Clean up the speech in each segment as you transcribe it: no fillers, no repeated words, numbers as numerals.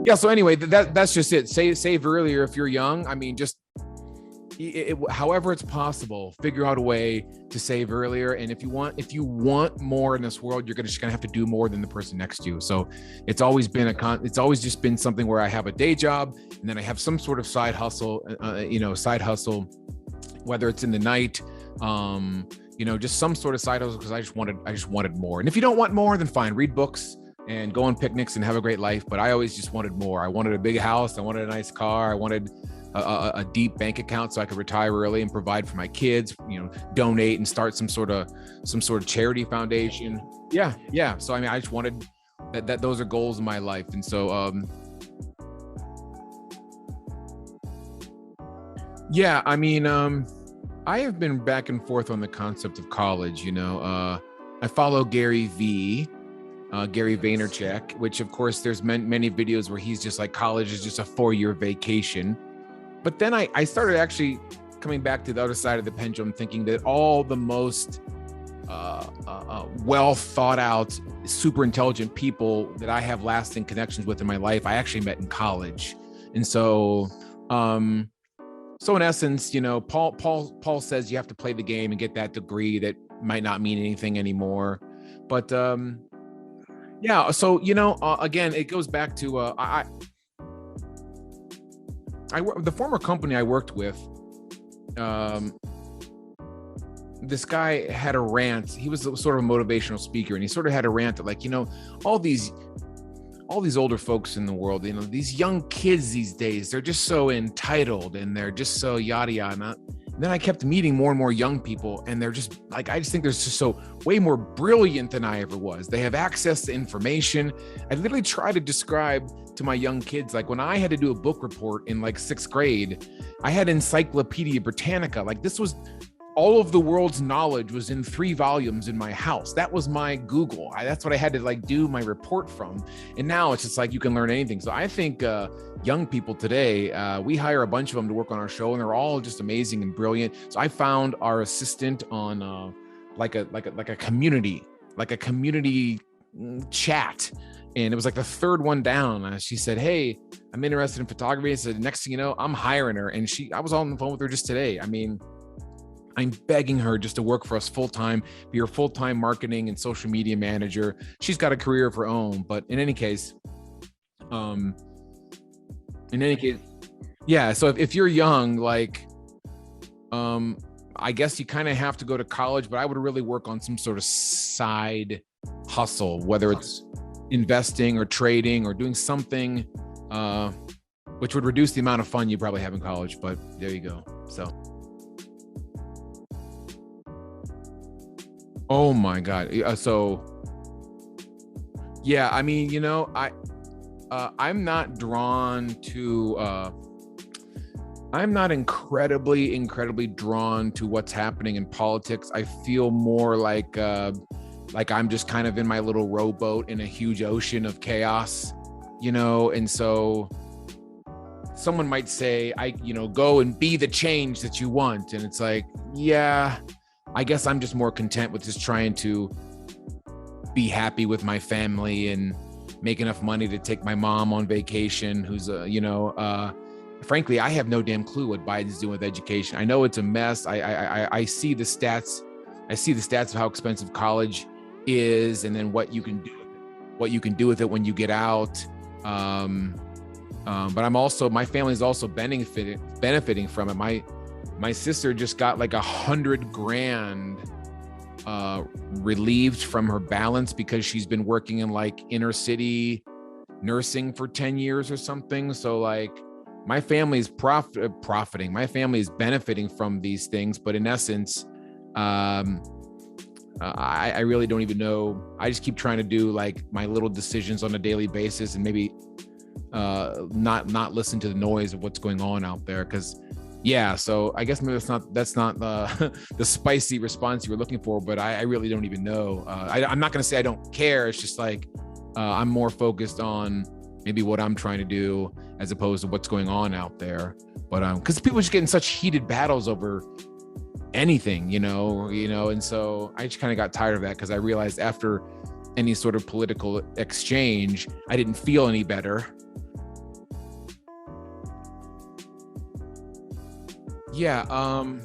Yeah. So anyway, that's just it. Save earlier if you're young. I mean, just however it's possible, figure out a way to save earlier. And if you want more in this world, you're just gonna have to do more than the person next to you. So it's always just been something where I have a day job and then I have some sort of side hustle, whether it's in the night, just some sort of side hustle, because I just wanted more. And if you don't want more, then fine, read books and go on picnics and have a great life. But I always just wanted more. I wanted a big house. I wanted a nice car. I wanted a deep bank account so I could retire early and provide for my kids, donate and start some sort of charity foundation. Yeah. So, I mean, I just wanted that those are goals in my life. And so, I mean, I have been back and forth on the concept of college. I follow Gary Vaynerchuk, which of course there's many videos where he's just like, college is just a 4-year vacation. But then I started actually coming back to the other side of the pendulum, thinking that all the most well thought out, super intelligent people that I have lasting connections with in my life, I actually met in college. And so, in essence, Paul says you have to play the game and get that degree that might not mean anything anymore. But yeah, so again, it goes back to the former company I worked with. This guy had a rant. He was sort of a motivational speaker, and he sort of had a rant that, like, all these older folks in the world, these young kids these days, they're just so entitled and they're just so yada yada. And then I kept meeting more and more young people, and they're just like, I just think they're just so way more brilliant than I ever was. They have access to information. I literally try to describe to my young kids, like when I had to do a book report in like 6th grade, I had Encyclopedia Britannica. Like, this was all of the world's knowledge was in 3 volumes in my house. That was my Google. That's what I had to like do my report from. And now it's just like you can learn anything. So I think young people today, we hire a bunch of them to work on our show, and they're all just amazing and brilliant. So I found our assistant on like a community chat. And it was like the 3rd one down. She said, "Hey, I'm interested in photography." I said, next thing you know, I'm hiring her. And I was on the phone with her just today. I mean, I'm begging her just to work for us full-time, be her full-time marketing and social media manager. She's got a career of her own, but in any case, yeah. So if you're young, like, I guess you kind of have to go to college, but I would really work on some sort of side hustle, whether it's investing or trading or doing something, which would reduce the amount of fun you probably have in college, but there you go. So. Oh my God. So yeah, I mean, I'm not drawn to, I'm not incredibly drawn to what's happening in politics. I feel more like I'm just kind of in my little rowboat in a huge ocean of chaos, and so someone might say, go and be the change that you want. And it's like, yeah, I guess I'm just more content with just trying to be happy with my family and make enough money to take my mom on vacation, who's frankly, I have no damn clue what Biden's doing with education. I know it's a mess. I see the stats. I see the stats of how expensive college is, and then what you can do with it when you get out. But my family is also benefiting from it. My sister just got like $100,000 relieved from her balance because she's been working in like inner city nursing for 10 years or something. So like my family is profiting. My family is benefiting from these things. But in essence, I really don't even know. I just keep trying to do like my little decisions on a daily basis and maybe not listen to the noise of what's going on out there. Because yeah, so I guess maybe that's not the spicy response you were looking for, but I really don't even know. I'm not going to say I don't care. It's just like I'm more focused on maybe what I'm trying to do as opposed to what's going on out there. But because people just get in such heated battles over anything, and so I just kind of got tired of that because I realized after any sort of political exchange, I didn't feel any better. Yeah. I'm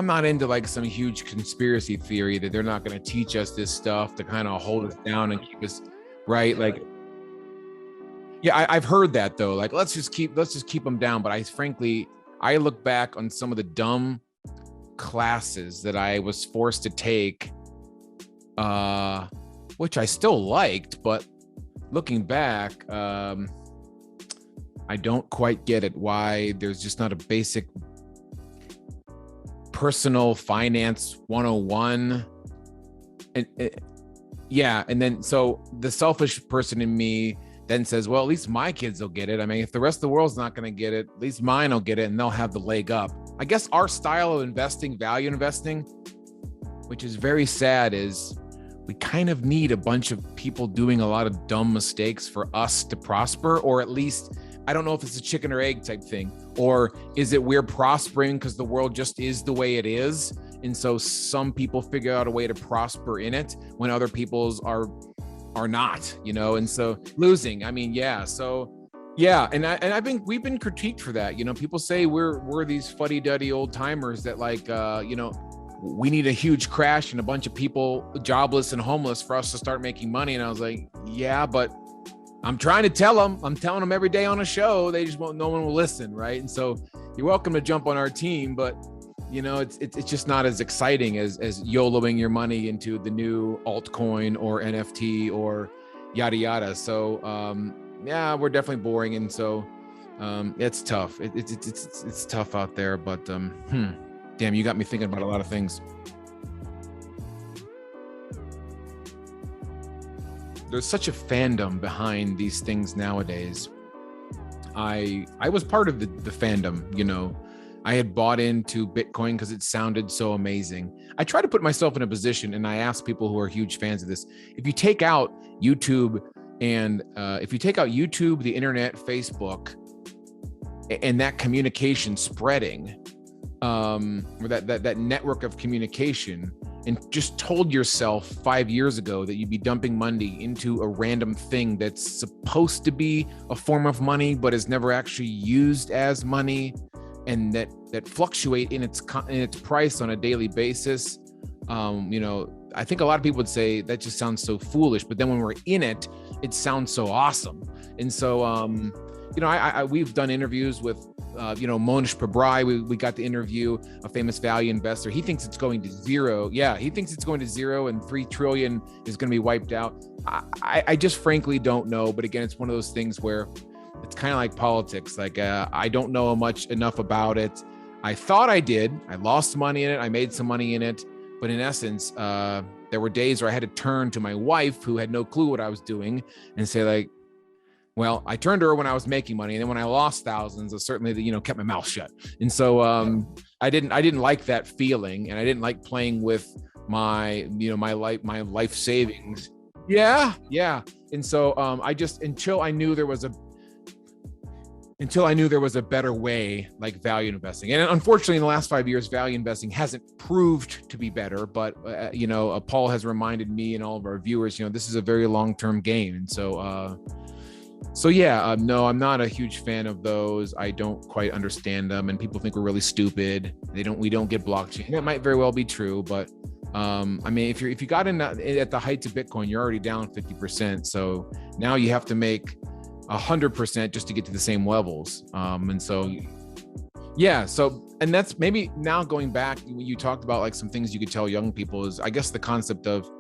not into like some huge conspiracy theory that they're not going to teach us this stuff to kind of hold us down and keep us right. Like, yeah, I've heard that though. Like, let's just keep them down. But I look back on some of the dumb classes that I was forced to take, uh, which I still liked, but looking back, I don't quite get it. Why there's just not a basic personal finance 101. And yeah, and then so the selfish person in me then says, well, at least my kids will get it. I mean, if the rest of the world's not going to get it, at least mine will get it and they'll have the leg up. I guess our style of investing, value investing, which is very sad, is we kind of need a bunch of people doing a lot of dumb mistakes for us to prosper, or at least, I don't know if it's a chicken or egg type thing, or is it we're prospering because the world just is the way it is, and so some people figure out a way to prosper in it when other people's are not, and so losing. I mean, yeah, so yeah, and we've been critiqued for that. People say we're these fuddy-duddy old timers that like we need a huge crash and a bunch of people jobless and homeless for us to start making money. And I was like, yeah, but I'm trying to tell them. I'm telling them every day on a show. They just won't. No one will listen, right? And so you're welcome to jump on our team, but it's just not as exciting as YOLOing your money into the new altcoin or NFT or yada yada. So yeah, we're definitely boring, and so it's tough. It's tough out there, but damn, you got me thinking about a lot of things. There's such a fandom behind these things nowadays. I was part of the fandom. I had bought into Bitcoin because it sounded so amazing. I try to put myself in a position, and I ask people who are huge fans of this, if you take out YouTube the internet, Facebook, and that communication spreading, or that network of communication, and just told yourself 5 years ago that you'd be dumping money into a random thing that's supposed to be a form of money but is never actually used as money, and that fluctuate in its price on a daily basis, I think a lot of people would say that just sounds so foolish, but then when we're in it, it sounds so awesome. And so we've done interviews with Monish Pabrai. We got to interview a famous value investor. He thinks it's going to zero. Yeah, he thinks it's going to zero and 3 trillion is going to be wiped out. I just frankly don't know. But again, it's one of those things where it's kind of like politics. Like I don't know enough about it. I thought I did. I lost money in it. I made some money in it. But in essence, there were days where I had to turn to my wife, who had no clue what I was doing, and say like, well, I turned to her when I was making money, and then when I lost thousands, I certainly, kept my mouth shut. And so I didn't like that feeling, and I didn't like playing with my life savings. Yeah, yeah. And so I just until I knew there was a better way, like value investing. And unfortunately, in the last 5 years, value investing hasn't proved to be better. But Paul has reminded me and all of our viewers, this is a very long-term game, and so. No, I'm not a huge fan of those. I don't quite understand them, and people think we're really stupid. We don't get blockchain. That might very well be true, but I mean, if you got in at the heights of Bitcoin, you're already down 50%. So now you have to make 100% just to get to the same levels. And so, yeah. So, and that's maybe now going back, you talked about like some things you could tell young people is, I guess the concept of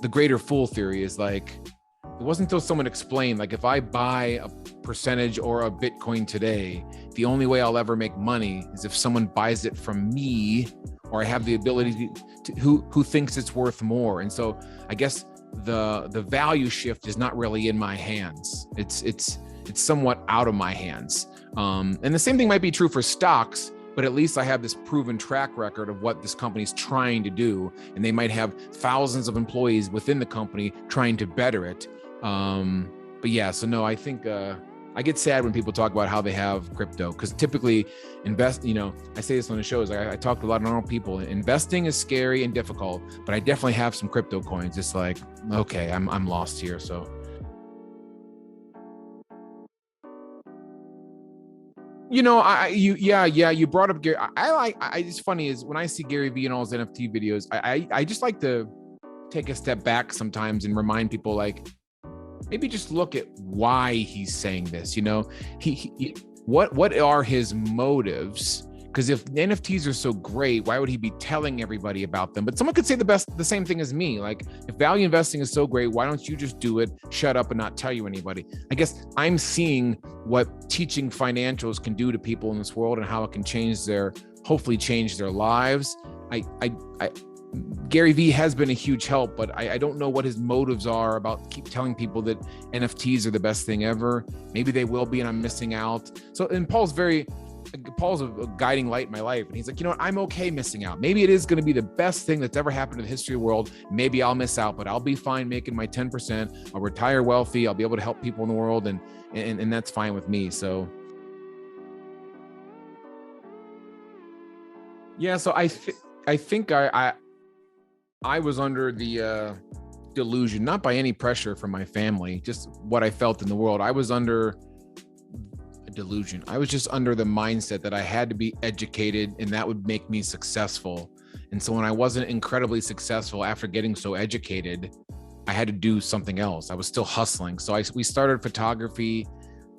the greater fool theory is like, it wasn't until someone explained, like if I buy a percentage or a Bitcoin today, the only way I'll ever make money is if someone buys it from me, or I have the ability to who thinks it's worth more. And so I guess the value shift is not really in my hands. It's somewhat out of my hands. And the same thing might be true for stocks, but at least I have this proven track record of what this company's trying to do. And they might have thousands of employees within the company trying to better it. But yeah, so no, I think I get sad when people talk about how they have crypto, because typically I say this on the shows, I talk to a lot of normal people. Investing is scary and difficult, but I definitely have some crypto coins. It's like, okay, I'm lost here. So You brought up Gary. It's funny is when I see Gary Vee and all his NFT videos, I just like to take a step back sometimes and remind people, like, maybe just look at why he's saying this. What are his motives? Because if NFTs are so great, why would he be telling everybody about them? But someone could say the same thing as me. Like, if value investing is so great, why don't you just do it, shut up, and not tell you anybody? I guess I'm seeing what teaching financials can do to people in this world and how it can hopefully change their lives. Gary Vee has been a huge help, but I don't know what his motives are about keep telling people that NFTs are the best thing ever. Maybe they will be, and I'm missing out. So, and Paul's a guiding light in my life. And he's like, I'm okay missing out. Maybe it is going to be the best thing that's ever happened in the history of the world. Maybe I'll miss out, but I'll be fine making my 10%. I'll retire wealthy. I'll be able to help people in the world. And that's fine with me. So, yeah. So I think I was under the delusion, not by any pressure from my family, just what I felt in the world. I was under delusion. I was just under the mindset that I had to be educated and that would make me successful. And so when I wasn't incredibly successful after getting so educated, I had to do something else. I was still hustling. So we started photography.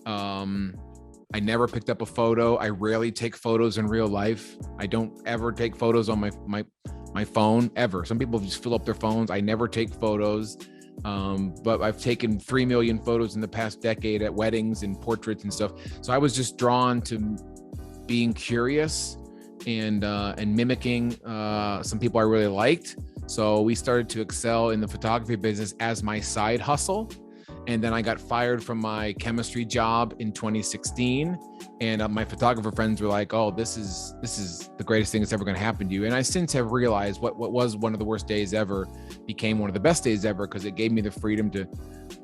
I never picked up a photo. I rarely take photos in real life. I don't ever take photos on my phone ever. Some people just fill up their phones. I never take photos. But I've taken 3 million photos in the past decade at weddings and portraits and stuff. So I was just drawn to being curious and mimicking some people I really liked. So we started to excel in the photography business as my side hustle. And then I got fired from my chemistry job in 2016. And my photographer friends were like, "Oh, this is the greatest thing that's ever going to happen to you." And I since have realized what was one of the worst days ever became one of the best days ever, because it gave me the freedom to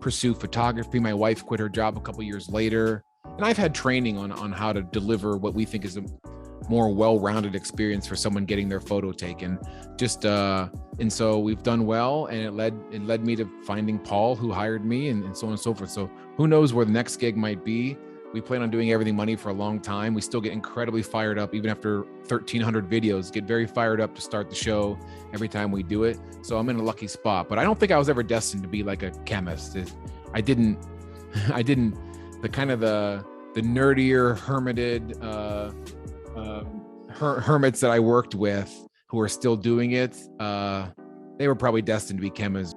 pursue photography. My wife quit her job a couple years later. And I've had training on how to deliver what we think is a more well-rounded experience for someone getting their photo taken. And so we've done well, and it led me to finding Paul, who hired me, and so on and so forth. So who knows where the next gig might be. We plan on doing Everything Money for a long time. We still get incredibly fired up, even after 1,300 videos, get very fired up to start the show every time we do it. So I'm in a lucky spot, but I don't think I was ever destined to be like a chemist. I didn't, the kind of the nerdier, hermits that I worked with who are still doing it, they were probably destined to be chemists.